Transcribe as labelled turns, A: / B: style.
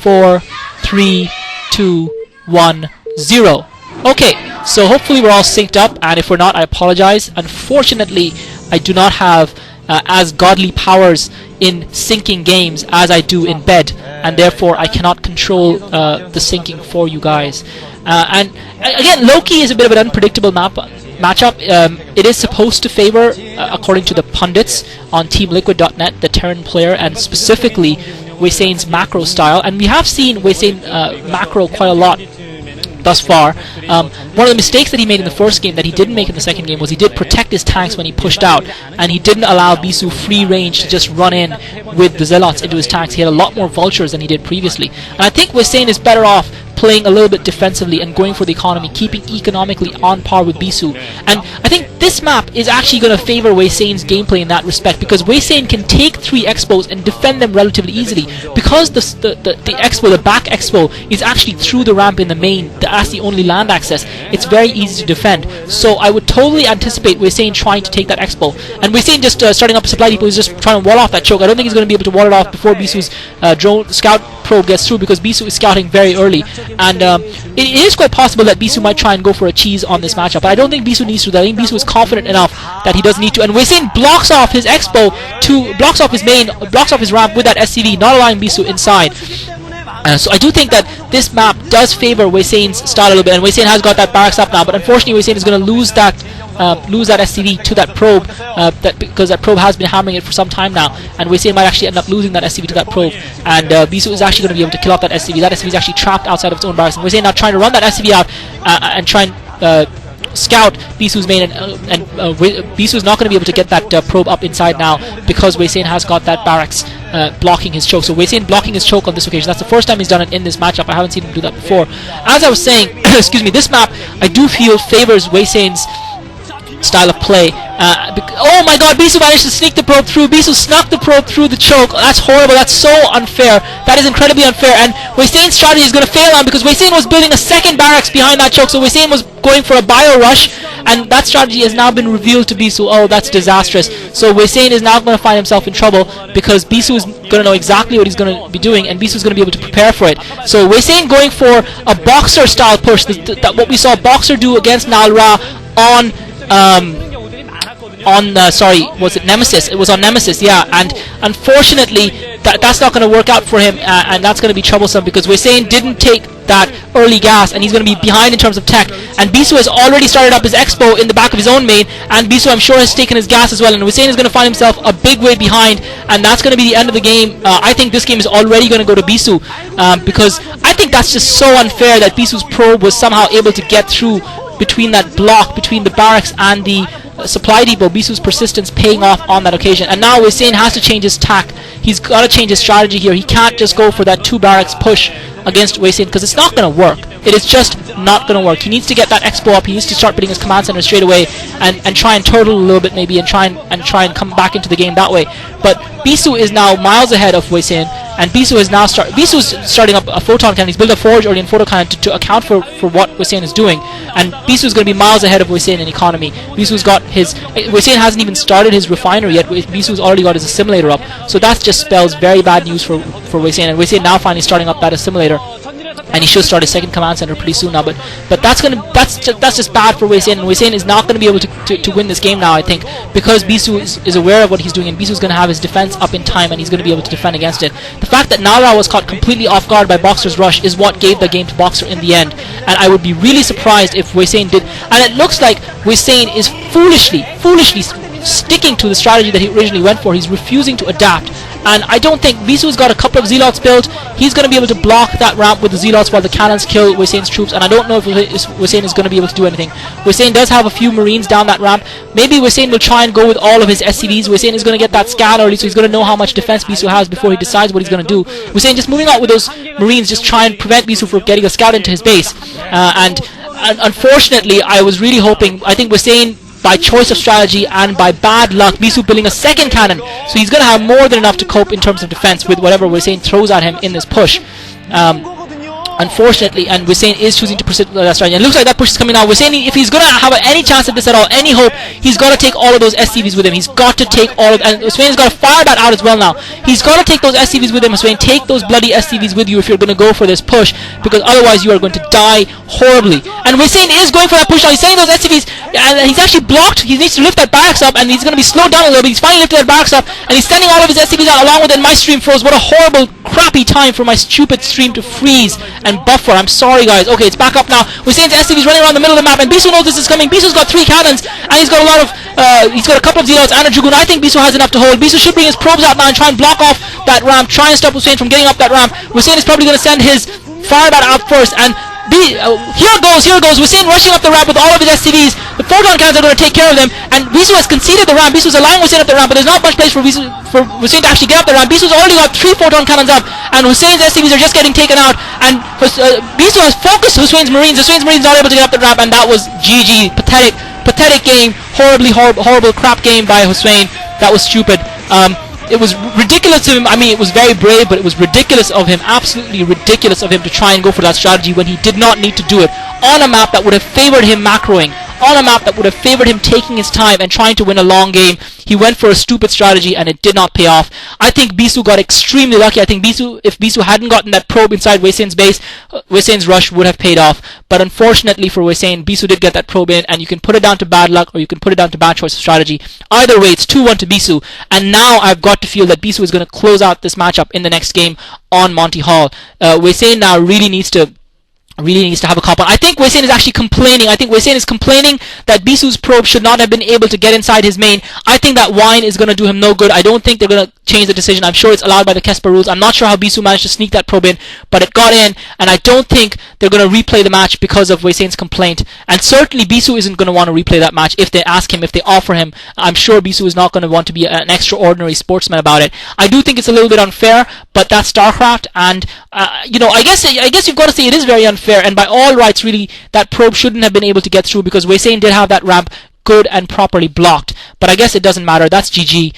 A: 4, 3, 2, 1, 0. Okay, so hopefully we're all synced up, and if we're not, I apologize. Unfortunately, I do not have as godly powers in syncing games as I do in bed, and therefore I cannot control the syncing for you guys. And again, Loki is a bit of an unpredictable matchup. It is supposed to favor, according to the pundits on TeamLiquid.net, the Terran player, and specifically Hwasin's macro style. And we have seen Hwasin macro quite a lot thus far. One of the mistakes that he made in the first game that he didn't make in the second game was he did protect his tanks when he pushed out, and he didn't allow Bisu free range to just run in with the Zealots into his tanks. He had a lot more vultures than he did previously, and I think Hwasin is better off playing a little bit defensively and going for the economy, keeping economically on par with Bisu. And I think this map is actually going to favor Hwasin's gameplay in that respect, because Hwasin can take 3 expos and defend them relatively easily, because the expo, the back expo, is actually through the ramp in the main. That's the only land access. It's very easy to defend. So I would totally anticipate Hwasin trying to take that expo, and Hwasin just starting up a supply depot is just trying to wall off that choke. I don't think he's going to be able to wall it off before Bisu's drone scout probe gets through, because Bisu is scouting very early, and it is quite possible that Bisu might try and go for a cheese on this matchup, but I don't think Bisu needs to. I think Bisu is confident enough that he doesn't need to, and Hwasin blocks off his expo, blocks off his main, blocks off his ramp with that SCV, not allowing Bisu inside. So I do think that this map does favor Hwasin's style a little bit, and Hwasin has got that barracks up now, but unfortunately Hwasin is going to lose that SCV to that probe, because that probe has been hammering it for some time now, and Hwasin might actually end up losing that SCV to that probe, and Bisu is actually going to be able to kill off that SCV. That SCV is actually trapped outside of its own barracks, and Hwasin now trying to run that SCV out and try and scout Bisu's main, and Bisu is not going to be able to get that probe up inside now, because Hwasin has got that barracks blocking his choke. So Hwasin blocking his choke on this occasion. That's the first time he's done it in this matchup. I haven't seen him do that before. As I was saying, excuse me, this map I do feel favors Hwasin's style of play. Oh my god, Bisu managed to sneak the probe through. Bisu snuck the probe through the choke. That's horrible. That's so unfair. That is incredibly unfair, and Hwasin's strategy is going to fail on, because Hwasin was building a second barracks behind that choke, so Hwasin was going for a bio rush, and that strategy has now been revealed to Bisu. Oh, that's disastrous. So Hwasin is now going to find himself in trouble, because Bisu is going to know exactly what he's going to be doing, and Bisu is going to be able to prepare for it. So Hwasin going for a Boxer style push, what we saw Boxer do against Nalra sorry, was it Nemesis? It was on Nemesis, yeah, and unfortunately that's not going to work out for him, and that's going to be troublesome, because Hwasin didn't take that early gas, and he's going to be behind in terms of tech, and Bisu has already started up his expo in the back of his own main, and Bisu, I'm sure, has taken his gas as well, and Hwasin is going to find himself a big way behind, and that's going to be the end of the game. I think this game is already going to go to Bisu, because I think that's just so unfair that Bisu's probe was somehow able to get through between that block, between the barracks and the supply depot. Bisu's persistence paying off on that occasion, and now Hwasin has to change his tack. He's got to change his strategy here. He can't just go for that 2 barracks push against Hwasin, because it's not going to work. It is just not going to work. He needs to get that expo up. He needs to start putting his command center straight away, and try and turtle a little bit maybe, and try and come back into the game that way. But Bisu is now miles ahead of Hwasin, and Bisu is now Bisu's starting up a photon cannon. He's built a forge already in photon cannon to account for what Hwasin is doing, and Bisu is going to be miles ahead of Hwasin in economy. Hwasin hasn't even started his refinery yet. Bisu's already got his assimilator up, so that just spells very bad news for Hwasin, and Hwasin now finally starting up that assimilator, and he should start his second command center pretty soon now. But that's just bad for Hwasin, and Hwasin is not going to be able to win this game now, I think, because Bisu is aware of what he's doing, and Bisu is going to have his defense up in time, and he's going to be able to defend against it. The fact that Nara was caught completely off guard by Boxer's rush is what gave the game to Boxer in the end, and I would be really surprised if Hwasin did. And it looks like Hwasin is foolishly sticking to the strategy that he originally went for. He's refusing to adapt, and I don't think Bisu's got a couple of Zealots built. He's going to be able to block that ramp with the Zealots while the cannons kill Hwasin's troops, and I don't know if Hwasin is going to be able to do anything. Hwasin does have a few Marines down that ramp. Maybe Hwasin will try and go with all of his SCVs. Hwasin is going to get that scan early, so he's going to know how much defense Bisu has before he decides what he's going to do. Hwasin just moving out with those Marines, just try and prevent Bisu from getting a scout into his base, and unfortunately I was really hoping, I think Hwasin, by choice of strategy and by bad luck, Bisu building a second cannon, so he's going to have more than enough to cope in terms of defense with whatever Hwasin throws at him in this push. unfortunately, and Hwasin is choosing to proceed with that strategy. And it looks like that push is coming now. Hwasin, if he's going to have any chance at this at all, any hope, he's got to take all of those SCVs with him. He's got to take all of, and Hwasin's got to fire that out as well now. He's got to take those SCVs with him. Hwasin, take those bloody SCVs with you if you're going to go for this push, because otherwise you are going to die horribly. And Hwasin is going for that push now. He's sending those SCVs, and he's actually blocked. He needs to lift that barracks up, and he's going to be slowed down a little bit. He's finally lifted that barracks up, and he's sending all of his SCVs out along with it. My stream froze. What a horrible, crappy time for my stupid stream to freeze and buffer. I'm sorry, guys. Okay, it's back up now. Hwasin's SCV's running around the middle of the map, and Bisu knows this is coming. Bisu's got 3 cannons, and he's got a lot of, he's got a couple of zealots and a dragoon. I think Bisu has enough to hold. Bisu should bring his probes out now and try and block off that ramp, try and stop Hwasin from getting up that ramp. Hwasin is probably going to send his fire bat out first, and here goes Hwasin rushing up the ramp with all of his SCVs. The photon cannons are going to take care of them, and Bisu has conceded the ramp. Bisu's allowing Hwasin up the ramp, but there's not much place for Hwasin to actually get up the ramp. Bisu's already got 3 photon cannons up, and Hwasin's SCVs are just getting taken out, and Bisu has focused Hwasin's Marines. Hwasin's Marines not able to get up the ramp, and that was GG. Pathetic game. Horrible crap game by Hwasin. That was stupid. It was ridiculous of him. I mean, it was very brave, but it was ridiculous of him, absolutely ridiculous of him to try and go for that strategy when he did not need to do it on a map that would have favored him macroing, on a map that would have favored him taking his time and trying to win a long game. He went for a stupid strategy and it did not pay off. I think Bisu got extremely lucky. I think if Bisu hadn't gotten that probe inside Hwasin's base, Hwasin's rush would have paid off. But unfortunately for Hwasin, Bisu did get that probe in, and you can put it down to bad luck or you can put it down to bad choice of strategy. Either way, it's 2-1 to Bisu, and now I've got to feel that Bisu is going to close out this matchup in the next game on Monty Hall. Hwasin now really needs to have a cop on. I think Hwasin is actually complaining. I think Hwasin is complaining that Bisu's probe should not have been able to get inside his main. I think that whine is going to do him no good. I don't think they're going to change the decision. I'm sure it's allowed by the Kesper rules. I'm not sure how Bisu managed to sneak that probe in, but it got in, and I don't think they're going to replay the match because of Hwasin's complaint. And certainly Bisu isn't going to want to replay that match if they ask him, if they offer him. I'm sure Bisu is not going to want to be an extraordinary sportsman about it. I do think it's a little bit unfair, but that's StarCraft, and I guess you've got to say it is very unfair. And by all rights, really, that probe shouldn't have been able to get through because Hwasin did have that ramp good and properly blocked. But I guess it doesn't matter. That's GG.